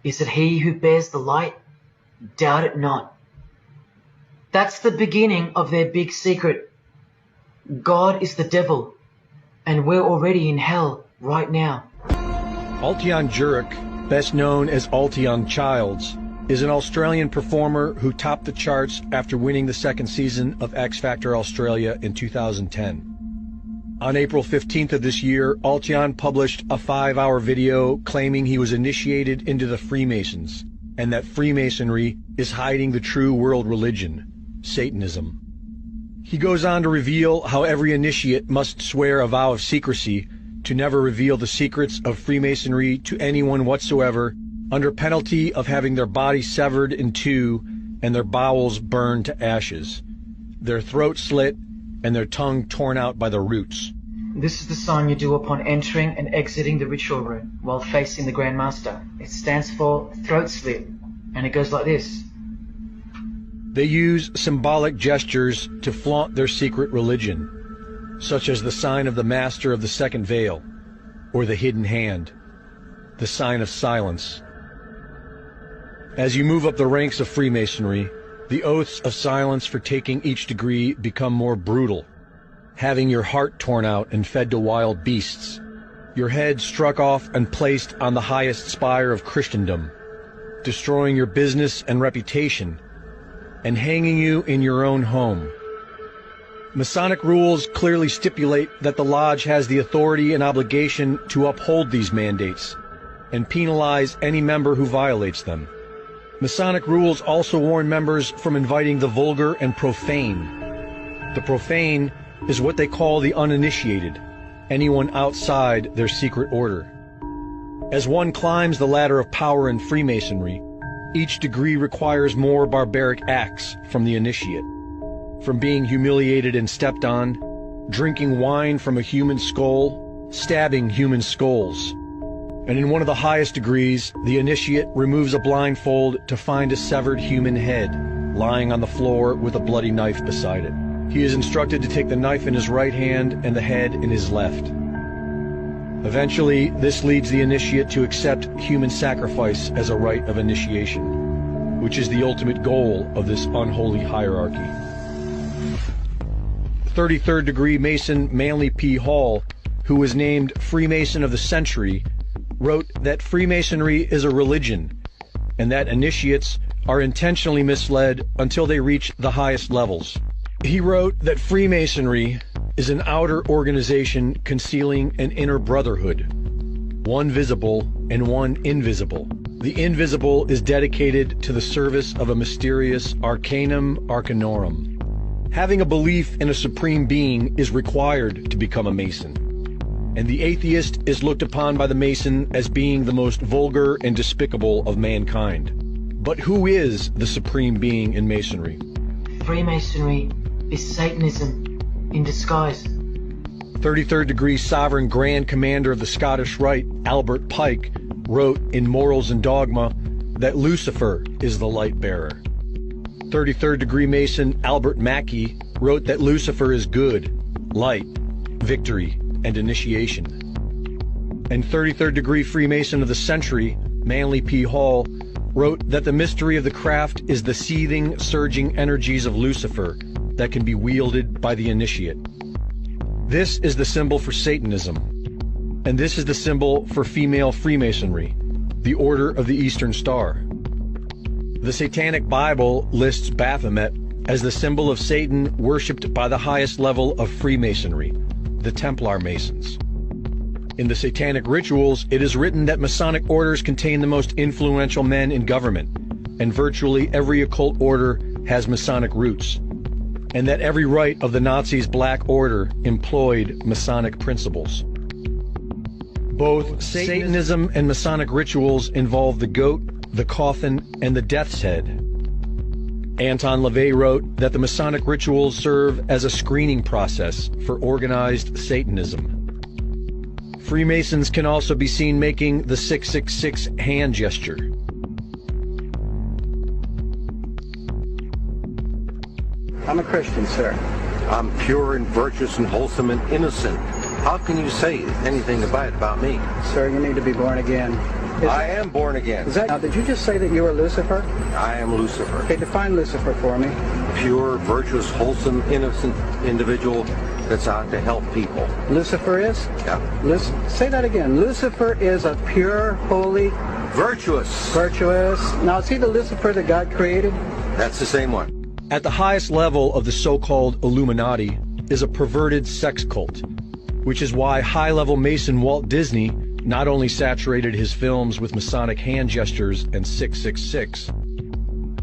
Is it he who bears the light? Doubt it not. That's the beginning of their big secret. God is the devil, and we're already in hell right now. Altion Jurek, best known as Altion Childs, is an Australian performer who topped the charts after winning the second season of X Factor Australia in 2010. On April 15th of this year, Altion published a 5-hour video claiming he was initiated into the Freemasons, and that Freemasonry is hiding the true world religion, Satanism. He goes on to reveal how every initiate must swear a vow of secrecy to never reveal the secrets of Freemasonry to anyone whatsoever, under penalty of having their body severed in two and their bowels burned to ashes, their throat slit, and their tongue torn out by the roots. This is the sign you do upon entering and exiting the ritual room while facing the Grand Master. It stands for throat slit, and it goes like this. They use symbolic gestures to flaunt their secret religion, such as the sign of the Master of the Second Veil, or the Hidden Hand, the sign of silence. As you move up the ranks of Freemasonry, the oaths of silence for taking each degree become more brutal, having your heart torn out and fed to wild beasts, your head struck off and placed on the highest spire of Christendom, destroying your business and reputation, and hanging you in your own home. Masonic rules clearly stipulate that the Lodge has the authority and obligation to uphold these mandates and penalize any member who violates them. Masonic rules also warn members from inviting the vulgar and profane. The profane is what they call the uninitiated, anyone outside their secret order. As one climbs the ladder of power in Freemasonry, each degree requires more barbaric acts from the initiate. From being humiliated and stepped on, drinking wine from a human skull, stabbing human skulls. And in one of the highest degrees, the initiate removes a blindfold to find a severed human head lying on the floor with a bloody knife beside it. He is instructed to take the knife in his right hand and the head in his left. Eventually, this leads the initiate to accept human sacrifice as a rite of initiation, which is the ultimate goal of this unholy hierarchy. 33rd degree Mason Manly P. Hall, who was named Freemason of the Century, wrote that Freemasonry is a religion, and that initiates are intentionally misled until they reach the highest levels. He wrote that Freemasonry is an outer organization concealing an inner brotherhood, one visible and one invisible. The invisible is dedicated to the service of a mysterious arcanum arcanorum. Having a belief in a supreme being is required to become a Mason, and the atheist is looked upon by the Mason as being the most vulgar and despicable of mankind. But who is the supreme being in Masonry? Freemasonry is Satanism in disguise. 33rd degree Sovereign Grand Commander of the Scottish Rite, Albert Pike, wrote in Morals and Dogma that Lucifer is the light bearer. 33rd degree Mason Albert Mackey wrote that Lucifer is good, light, victory, and initiation. And 33rd degree Freemason of the Century, Manly P. Hall, wrote that the mystery of the craft is the seething, surging energies of Lucifer that can be wielded by the initiate. This is the symbol for Satanism, and this is the symbol for female Freemasonry, the Order of the Eastern Star. The Satanic Bible lists Baphomet as the symbol of Satan worshipped by the highest level of Freemasonry, the Templar Masons. In the Satanic rituals, it is written that Masonic orders contain the most influential men in government, and virtually every occult order has Masonic roots, and that every rite of the Nazis' Black Order employed Masonic principles. Both Satanism and Masonic rituals involve the goat, the coffin, and the death's head. Anton LaVey wrote that the Masonic rituals serve as a screening process for organized Satanism. Freemasons can also be seen making the 666 hand gesture. I'm a Christian, sir. I'm pure and virtuous and wholesome and innocent. How can you say anything bad about me? Sir, you need to be born again. I am born again. Now, did you just say that you were Lucifer? I am Lucifer. Okay, define Lucifer for me. Pure, virtuous, wholesome, innocent individual that's out to help people. Lucifer is? Yeah. Say that again. Lucifer is a pure, holy, Virtuous. virtuous. Now, is he the Lucifer that God created? That's the same one. At the highest level of the so-called Illuminati is a perverted sex cult, which is why high-level Mason Walt Disney not only saturated his films with Masonic hand gestures and 666,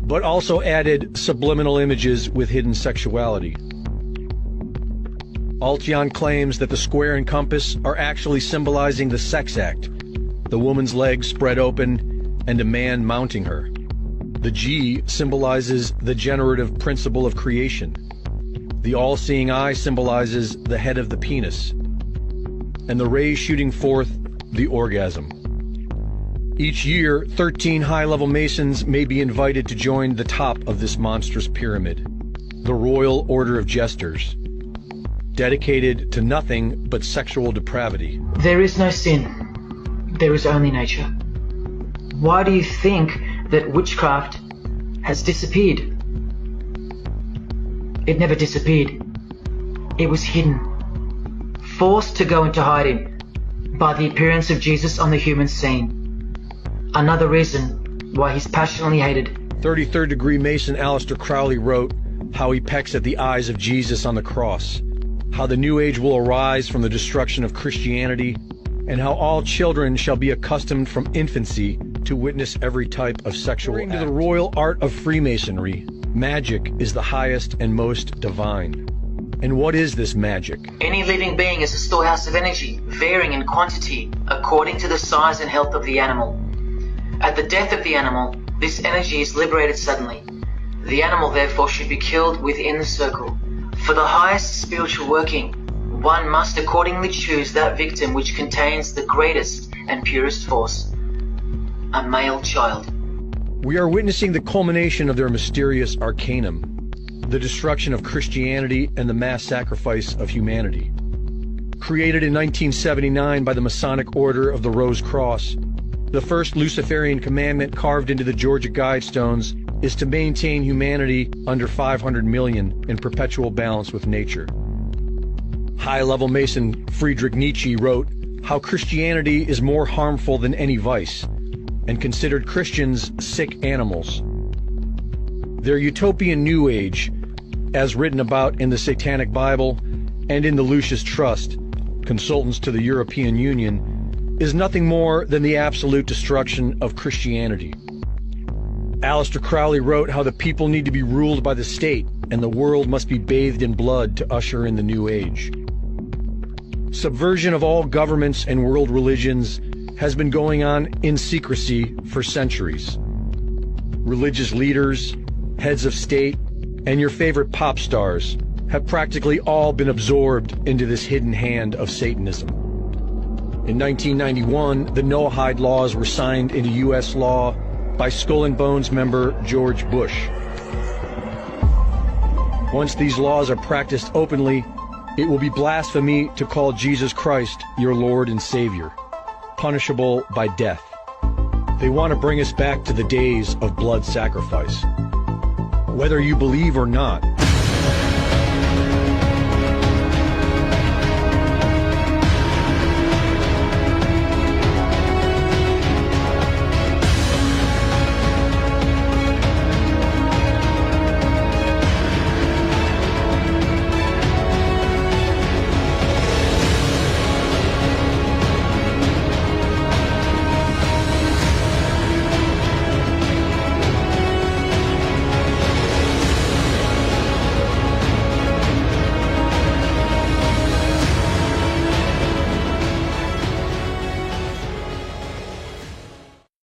but also added subliminal images with hidden sexuality. Altion claims that the square and compass are actually symbolizing the sex act, the woman's legs spread open and a man mounting her. The G symbolizes the generative principle of creation. The all-seeing eye symbolizes the head of the penis, and the rays shooting forth the orgasm. Each year, 13 high-level Masons may be invited to join the top of this monstrous pyramid, the Royal Order of Jesters, dedicated to nothing but sexual depravity. There is no sin. There is only nature. Why do you think that witchcraft has disappeared? It never disappeared. It was hidden, forced to go into hiding by the appearance of Jesus on the human scene. Another reason why he's passionately hated. 33rd degree Mason Aleister Crowley wrote how he pecks at the eyes of Jesus on the cross, how the New Age will arise from the destruction of Christianity, and how all children shall be accustomed from infancy to witness every type of sexual act. According to the royal art of Freemasonry, magic is the highest and most divine. And what is this magic? Any living being is a storehouse of energy, varying in quantity according to the size and health of the animal. At the death of the animal, this energy is liberated suddenly. The animal therefore should be killed within the circle. For the highest spiritual working, one must accordingly choose that victim which contains the greatest and purest force, a male child. We are witnessing the culmination of their mysterious arcanum, the destruction of Christianity and the mass sacrifice of humanity. Created in 1979 by the Masonic Order of the Rose Cross, the first Luciferian commandment carved into the Georgia Guidestones is to maintain humanity under 500 million in perpetual balance with nature. High-level Mason Friedrich Nietzsche wrote how Christianity is more harmful than any vice, and considered Christians sick animals. Their utopian New Age, as written about in the Satanic Bible and in the Lucis Trust, consultants to the European Union, is nothing more than the absolute destruction of Christianity. Aleister Crowley wrote how the people need to be ruled by the state and the world must be bathed in blood to usher in the New Age. Subversion of all governments and world religions has been going on in secrecy for centuries. Religious leaders, heads of state, and your favorite pop stars have practically all been absorbed into this hidden hand of Satanism. In 1991, the Noahide laws were signed into U.S. law by Skull and Bones member George Bush. Once these laws are practiced openly, it will be blasphemy to call Jesus Christ your Lord and Savior, punishable by death. They want to bring us back to the days of blood sacrifice. Whether you believe or not,